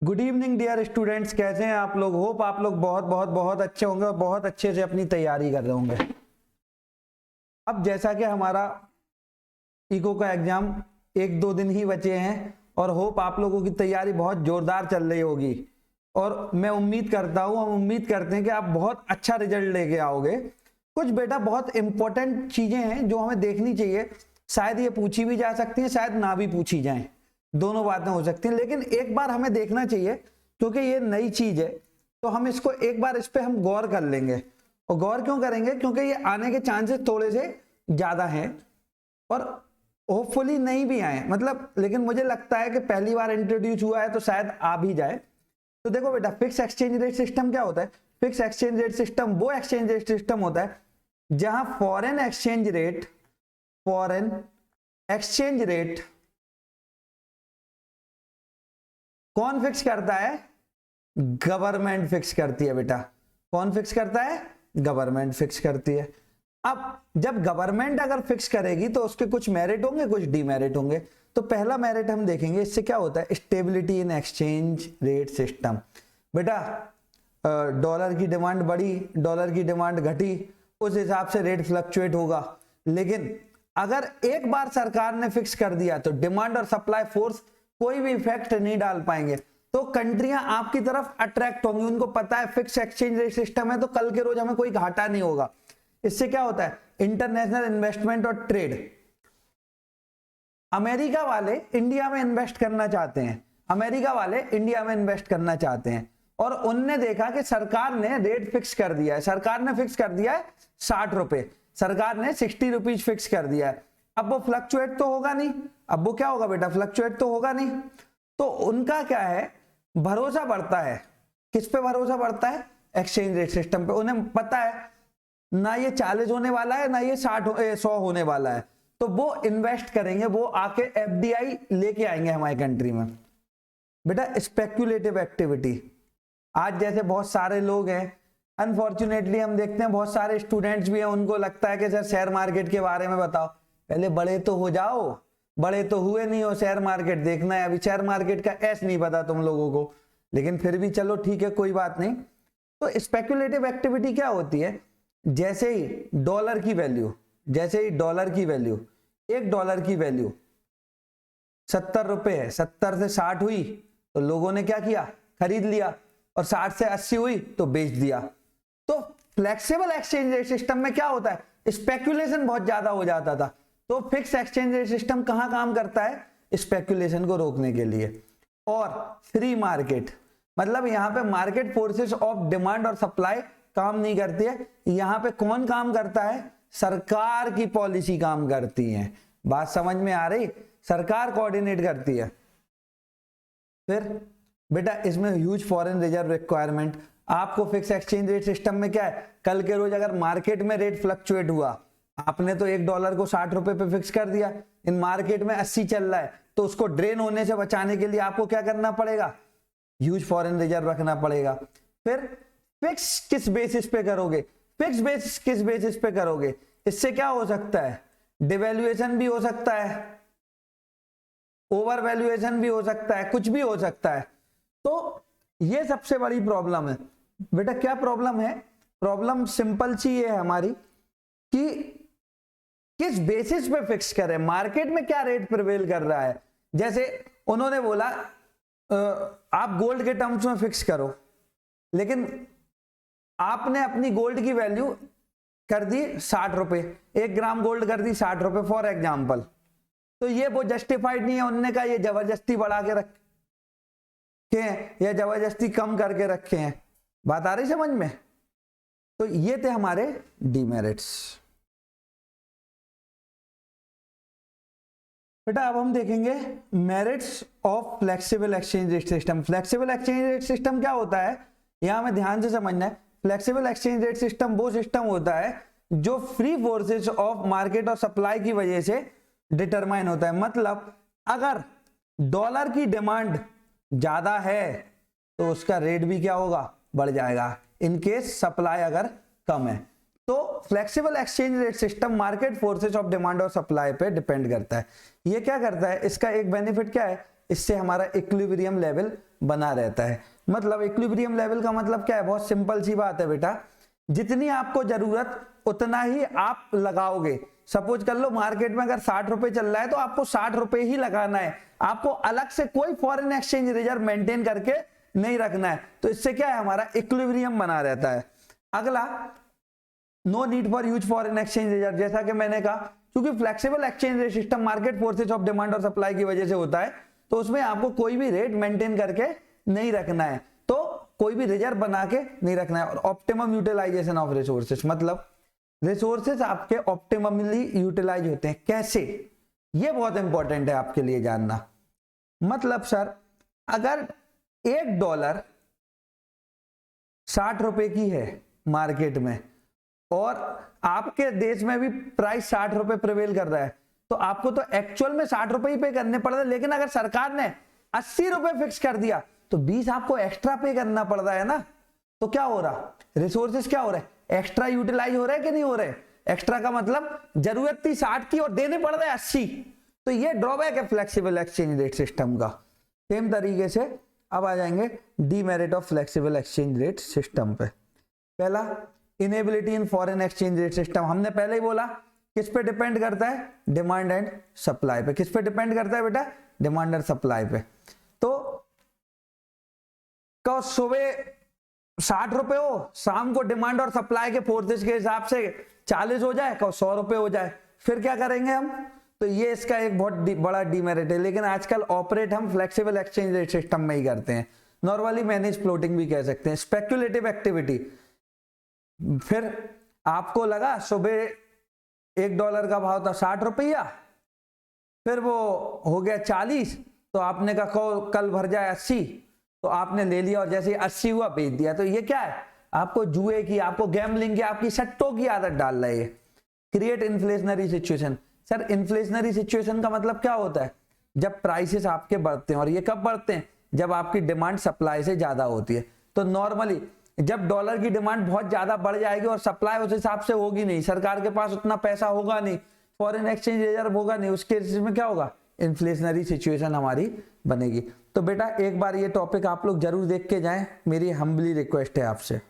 Good evening dear students, कैसे हैं आप लोग। होप आप लोग बहुत बहुत बहुत अच्छे होंगे और बहुत अच्छे से अपनी तैयारी कर रहे होंगे। अब जैसा कि हमारा इको का एग्जाम एक दो दिन ही बचे हैं और होप आप लोगों की तैयारी बहुत जोरदार चल रही होगी और मैं उम्मीद करता हूं, हम उम्मीद करते हैं कि आप बहुत अच्छा रिजल्ट लेके आओगे। कुछ बेटा बहुत इंपॉर्टेंट चीजें हैं जो हमें देखनी चाहिए। शायद ये पूछी भी जा सकती है, शायद ना भी पूछी जाए, दोनों बातें हो सकती हैं, लेकिन एक बार हमें देखना चाहिए क्योंकि ये नई चीज है तो हम इसको एक बार इस पे हम गौर कर लेंगे। और गौर क्यों करेंगे? क्योंकि ये आने के चांसेस थोड़े से ज्यादा हैं और होपफुली नहीं भी आए, मतलब, लेकिन मुझे लगता है कि पहली बार इंट्रोड्यूस हुआ है तो शायद आ भी जाए। तो देखो बेटा, फिक्स एक्सचेंज रेट सिस्टम क्या होता है? फिक्स एक्सचेंज रेट सिस्टम वो एक्सचेंज रेट सिस्टम होता है जहां फॉरेन एक्सचेंज रेट कौन फिक्स करता है? गवर्नमेंट फिक्स करती है बेटा। कौन फिक्स करता है? गवर्नमेंट फिक्स करती है। अब जब गवर्नमेंट अगर फिक्स करेगी तो उसके कुछ मेरिट होंगे, कुछ डीमेरिट होंगे। तो पहला मेरिट हम देखेंगे, इससे क्या होता है? Stability in exchange rate system. बेटा डॉलर की डिमांड बढ़ी, डॉलर की डिमांड घटी, उस हिसाब से रेट फ्लक्चुएट होगा। लेकिन अगर एक बार सरकार ने फिक्स कर दिया तो डिमांड और सप्लाई फोर्स कोई भी इफेक्ट नहीं डाल पाएंगे। तो कंट्रियां आपकी तरफ अट्रैक्ट होंगी, उनको पता है फिक्स एक्सचेंज रेट सिस्टम है तो कल के रोज हमें कोई घाटा नहीं होगा। इससे क्या होता है? इंटरनेशनल इन्वेस्टमेंट और ट्रेड। अमेरिका वाले इंडिया में इन्वेस्ट करना चाहते हैं, और उनने देखा कि सरकार ने रेट फिक्स कर दिया है, सरकार ने फिक्स कर दिया है 60 रुपए, सरकार ने 60 रुपीज फिक्स कर दिया है। अब वो फ्लक्चुएट तो होगा नहीं, अब वो क्या होगा बेटा? फ्लक्चुएट तो होगा नहीं। तो उनका क्या है? भरोसा बढ़ता है। किस पे भरोसा बढ़ता है? एक्सचेंज रेट सिस्टम पे। उन्हें पता है ना ये 40 होने वाला है ना ये 100 होने वाला है, तो वो इन्वेस्ट करेंगे, वो आके एफडीआई लेके आएंगे हमारी कंट्री में। बेटा स्पेक्युलेटिव एक्टिविटी, आज जैसे बहुत सारे लोग हैं, अनफॉर्चुनेटली हम देखते हैं बहुत सारे स्टूडेंट्स भी हैं, उनको लगता है कि सर शेयर मार्केट के बारे में बताओ, पहले बड़े तो हो जाओ, बड़े तो हुए नहीं हो, शेयर मार्केट देखना है। अभी शेयर मार्केट का एस नहीं पता तुम लोगों को, लेकिन फिर भी चलो ठीक है, कोई बात नहीं। तो स्पेक्युलेटिव एक्टिविटी क्या होती है? जैसे ही डॉलर की वैल्यू, एक डॉलर की वैल्यू 70 रुपए है, 70 से 60 हुई तो लोगों ने क्या किया? खरीद लिया, और 60 से 80 हुई तो बेच दिया। तो फ्लेक्सिबल एक्सचेंज रेट सिस्टम में क्या होता है? स्पेक्यूलेशन बहुत ज्यादा हो जाता था। तो फिक्स एक्सचेंज रेट सिस्टम कहां काम करता है? स्पेक्यूलेशन को रोकने के लिए। और फ्री मार्केट, मतलब यहां पे मार्केट फोर्सेस ऑफ डिमांड और सप्लाई काम नहीं करती है। यहां पे कौन काम करता है? सरकार की पॉलिसी काम करती है। बात समझ में आ रही? सरकार कोऑर्डिनेट करती है। फिर बेटा इसमें ह्यूज फॉरेन रिजर्व रिक्वायरमेंट। आपको फिक्स एक्सचेंज रेट सिस्टम में क्या है? कल के रोज अगर मार्केट में रेट फ्लक्चुएट हुआ, आपने तो एक डॉलर को 60 रुपए पे फिक्स कर दिया, इन मार्केट में 80 चल रहा है, तो उसको ड्रेन होने से बचाने के लिए आपको क्या करना पड़ेगा? ह्यूज फॉरेन रिजर्व रखना पड़ेगा। फिर फिक्स किस बेसिस पे करोगे? फिक्स बेसिस किस बेसिस पे करोगे? इससे क्या हो सकता है? डिवैल्यूएशन भी हो सकता है, ओवर वैल्यूएशन भी हो सकता है, कुछ भी हो सकता है। तो ये सबसे बड़ी प्रॉब्लम है बेटा। क्या प्रॉब्लम है? प्रॉब्लम सिंपल सी है हमारी कि किस बेसिस पे फिक्स करें, मार्केट में क्या रेट प्रिवेल कर रहा है। जैसे उन्होंने बोला आप गोल्ड के टर्म्स में फिक्स करो, लेकिन आपने अपनी गोल्ड की वैल्यू कर दी 60 रुपए, 1 ग्राम गोल्ड कर दी 60 रुपए फॉर एग्जाम्पल। तो ये वो जस्टिफाइड नहीं है, उन्होंने कहा ये जबरदस्ती बढ़ा के रखे हैं या जबरदस्ती कम करके रखे हैं। बात आ रही समझ में? तो ये थे हमारे डीमेरिट्स। बेटा अब हम देखेंगे merits of flexible exchange rate system. Flexible exchange rate system क्या होता है, यहां हमें ध्यान से समझना है। फ्लेक्सिबल एक्सचेंज रेट सिस्टम वो सिस्टम होता है जो फ्री फोर्सेस ऑफ मार्केट और सप्लाई की वजह से डिटरमाइन होता है। मतलब अगर डॉलर की डिमांड ज्यादा है तो उसका रेट भी क्या होगा? बढ़ जाएगा, इनकेस सप्लाई अगर कम है। तो flexible exchange rate system market forces of demand और सप्लाई पे डिपेंड करता है। ये क्या करता है? इसका एक बेनिफिट क्या है? इससे हमारा इक्विलिब्रियम लेवल बना रहता है। मतलब इक्विलिब्रियम लेवल का मतलब क्या है, बहुत सिंपल सी बात है बेटा, जितनी आपको जरूरत उतना ही आप लगाओगे। सपोज कर लो मार्केट में अगर 60 रुपए चल रहा है तो आपको 60 रुपए ही लगाना है, आपको अलग से कोई फॉरेन एक्सचेंज रिजर्व मेंटेन करके नहीं रखना है। तो इससे क्या है, हमारा इक्विलिब्रियम बना रहता है। अगला, no need for huge foreign exchange reserve. जैसा कि मैंने कहा, क्योंकि flexible exchange rate system market forces of demand और सप्लाई की वजह से होता है, तो उसमें आपको कोई भी रेट मेंटेन करके नहीं रखना है, तो कोई भी रिजर्व बना के नहीं रखना है। और ऑप्टिमम यूटिलाइजेशन ऑफ रिसोर्सेस, मतलब रिसोर्सेस आपके ऑप्टिममली यूटिलाइज होते हैं कैसे, ये बहुत इंपॉर्टेंट है आपके लिए जानना। मतलब सर, अगर $1 60 रुपए की है मार्केट में और आपके देश में भी प्राइस 60 रुपए प्रिवेल कर रहा है, तो आपको तो एक्चुअल में 60 रुपए ही पे करने पड़ रहे हैं। लेकिन अगर सरकार ने 80 रुपए फिक्स कर दिया तो 20 आपको एक्स्ट्रा पे करना पड़ रहा है ना। तो क्या हो रहा, रिसोर्सेस क्या हो रहा है, एक्स्ट्रा यूटिलाइज हो रहा है कि नहीं हो रहे। एक्स्ट्रा का मतलब जरूरत थी 60 की और देने पड़ रहे हैं 80। तो ये ड्रॉबैक है फ्लेक्सिबल एक्सचेंज रेट सिस्टम का। सेम तरीके से अब आ जाएंगे demerit of flexible exchange rate system पे। पहला, inability in foreign exchange rate system. हमने पहले ही बोला किस पे डिपेंड करता है, डिमांड एंड सप्लाई पे। किस पे डिपेंड करता है बेटा, डिमांड एंड सप्लाई पे। तो सुबह 60 रुपए हो, शाम को डिमांड और सप्लाई के फोर्सेस के हिसाब से 40 हो जाए, कब 100 रुपए हो जाए, फिर क्या करेंगे हम। तो ये इसका एक बहुत बड़ा डीमेरिट है। लेकिन आजकल ऑपरेट हम फ्लेक्सिबल एक्सचेंज रेट सिस्टम में ही करते हैं, नॉर्मली मैनेज फ्लोटिंग भी कह सकते हैं, स्पेक्युलेटिव एक्टिविटी। फिर आपको लगा सुबह $1 का भाव था 60 रुपया, फिर वो हो गया 40, तो आपने कहा कल भर जाए 80, तो आपने ले लिया और जैसे 80 हुआ बेच दिया। तो ये क्या है, आपको जुए की, आपको गैम्बलिंग की, आपकी सट्टों की आदत डाल रहा है ये। Create inflationary situation. Sir, inflationary situation का मतलब क्या होता है, जब प्राइसेस आपके बढ़ते हैं। और ये कब बढ़ते हैं, जब आपकी डिमांड सप्लाई से ज्यादा होती है। तो नॉर्मली जब डॉलर की डिमांड बहुत ज्यादा बढ़ जाएगी और सप्लाई उस हिसाब से होगी नहीं, सरकार के पास उतना पैसा होगा नहीं, फॉरेन एक्सचेंज रिजर्व होगा नहीं, उसके में क्या होगा, इन्फ्लेशनरी सिचुएशन हमारी बनेगी। तो बेटा एक बार ये टॉपिक आप लोग जरूर देख के जाएं, मेरी हम्बली रिक्वेस्ट है आपसे।